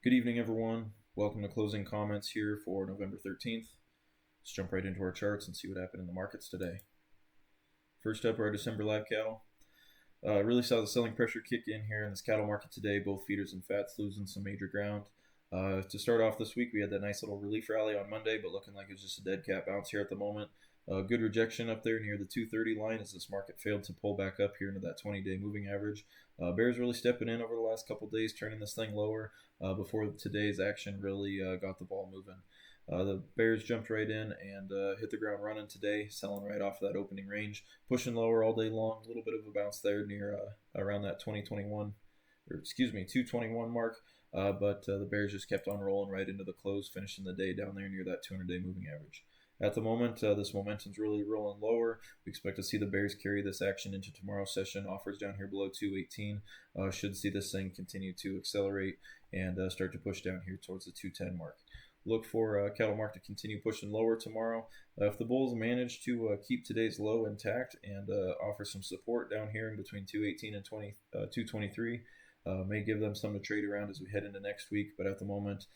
Good evening, everyone. Welcome to closing comments here for November 13th. Let's jump right into our charts and see what happened in the markets today. First up, our December live cattle. Really saw the selling pressure kick in here in this cattle market today. Both feeders and fats losing some major ground. To start off this week, we had that nice little relief rally on Monday, but looking like it's just a dead cat bounce here at the moment. Good rejection up there near the 230 line as this market failed to pull back up here into that 20-day moving average. Bears really stepping in over the last couple days, turning this thing lower before today's action really got the ball moving. The Bears jumped right in and hit the ground running today, selling right off of that opening range, pushing lower all day long. A little bit of a bounce there near around that 221 mark. But the Bears just kept on rolling right into the close, finishing the day down there near that 200-day moving average. At the moment, this momentum's really rolling lower. We expect to see the Bears carry this action into tomorrow's session. Offers down here below 218 should see this thing continue to accelerate and start to push down here towards the 210 mark. Look for cattle market to continue pushing lower tomorrow. If the bulls manage to keep today's low intact and offer some support down here in between 218 and 223, may give them some to trade around as we head into next week. But at the moment,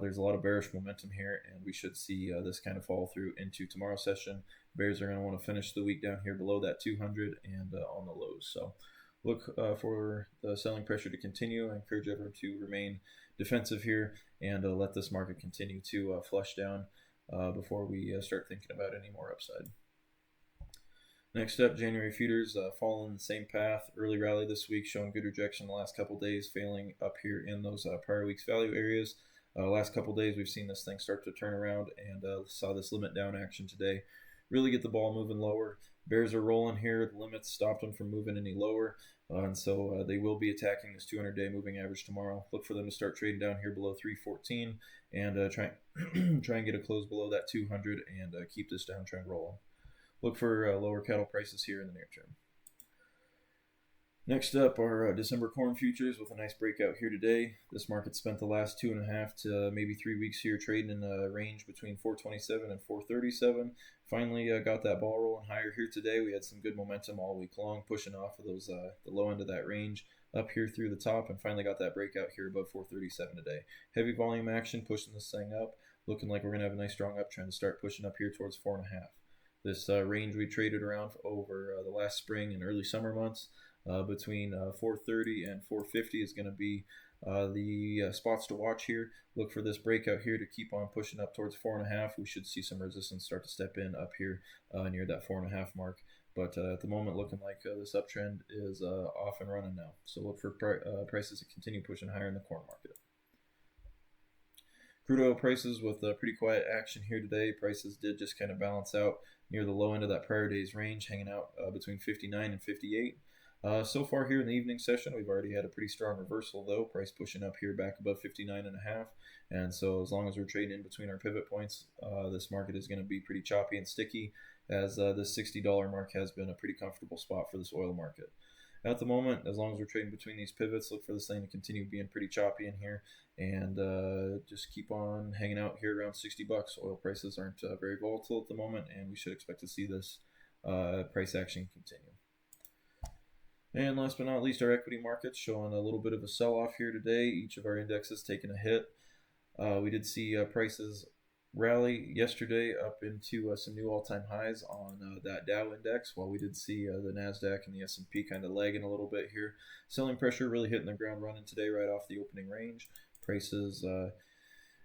there's a lot of bearish momentum here, and we should see this kind of follow through into tomorrow's session. Bears are going to want to finish the week down here below that 200 and on the lows. So look for the selling pressure to continue. I encourage everyone to remain defensive here and let this market continue to flush down before we start thinking about any more upside. Next up, January feeders following the same path. Early rally this week, showing good rejection the last couple days, failing up here in those prior week's value areas. Last couple days, we've seen this thing start to turn around and saw this limit down action today. Really get the ball moving lower. Bears are rolling here. The limits stopped them from moving any lower, and so they will be attacking this 200-day moving average tomorrow. Look for them to start trading down here below 314 and try and get a close below that 200 and keep this downtrend rolling. Look for lower cattle prices here in the near term. Next up are December corn futures with a nice breakout here today. This market spent the last 2.5 to maybe 3 weeks here trading in a range between 427 and 437. Finally got that ball rolling higher here today. We had some good momentum all week long, pushing off of those the low end of that range up here through the top, and finally got that breakout here above 437 today. Heavy volume action pushing this thing up, looking like we're going to have a nice strong uptrend to start pushing up here towards 4.5. This range we traded around over the last spring and early summer months. Between 430 and 450 is going to be the spots to watch here. Look for this breakout here to keep on pushing up towards 4.5. We should see some resistance start to step in up here near that 4.5 mark. But at the moment, looking like this uptrend is off and running now. So look for prices to continue pushing higher in the corn market. Crude oil prices with pretty quiet action here today. Prices did just kind of balance out near the low end of that prior day's range, hanging out between 59 and 58. So far here in the evening session, we've already had a pretty strong reversal though. Price pushing up here back above 59.5. And so as long as we're trading in between our pivot points, this market is going to be pretty choppy and sticky, as this $60 mark has been a pretty comfortable spot for this oil market. At the moment, as long as we're trading between these pivots, look for this thing to continue being pretty choppy in here and just keep on hanging out here around 60 bucks. Oil prices aren't very volatile at the moment, and we should expect to see this price action continue. And last but not least, our equity markets showing a little bit of a sell-off here today. Each of our indexes taking a hit. We did see prices rally yesterday up into some new all-time highs on that Dow index, while we did see the NASDAQ and the S&P kind of lagging a little bit here. Selling pressure really hitting the ground running today right off the opening range. Prices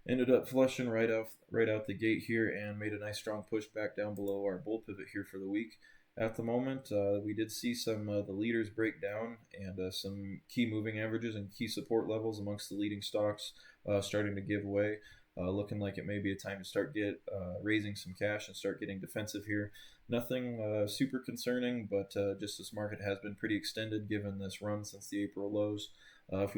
ended up flushing right out the gate here and made a nice strong push back down below our bull pivot here for the week. At the moment, we did see some the leaders break down and some key moving averages and key support levels amongst the leading stocks starting to give way. Looking like it may be a time to start raising some cash and start getting defensive here. Nothing super concerning, but just this market has been pretty extended given this run since the April lows. If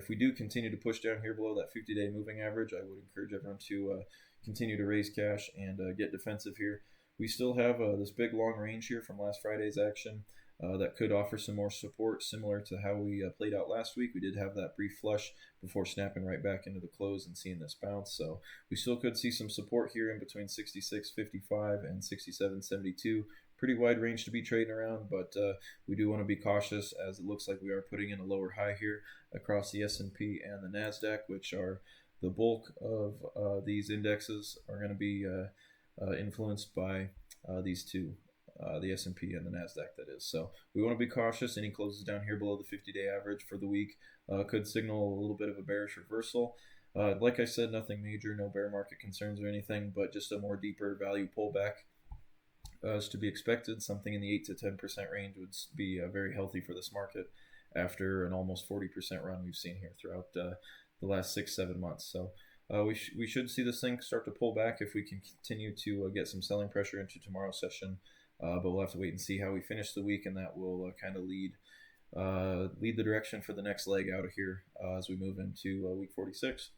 we do continue to push down here below that 50-day moving average, I would encourage everyone to continue to raise cash and get defensive here. We still have this big long range here from last Friday's action that could offer some more support, similar to how we played out last week. We did have that brief flush before snapping right back into the close and seeing this bounce. So we still could see some support here in between 66.55 and 67.72. pretty wide range to be trading around, but we do want to be cautious as it looks like we are putting in a lower high here across the S&P and the Nasdaq, which are the bulk of these indexes are going to be influenced by these two, the S&P and the Nasdaq, that is. So we want to be cautious. Any closes down here below the 50-day average for the week could signal a little bit of a bearish reversal. Like I said, nothing major, no bear market concerns or anything, but just a more deeper value pullback is to be expected. Something in the 8 to 10% range would be very healthy for this market after an almost 40% run we've seen here throughout the last 6-7 months. So we should see this thing start to pull back if we can continue to get some selling pressure into tomorrow's session. But we'll have to wait and see how we finish the week, and that will kind of lead the direction for the next leg out of here as we move into week 46.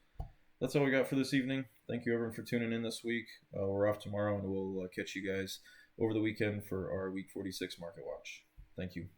That's all we got for this evening. Thank you everyone for tuning in this week. We're off tomorrow, and we'll catch you guys over the weekend for our week 46 market watch. Thank you.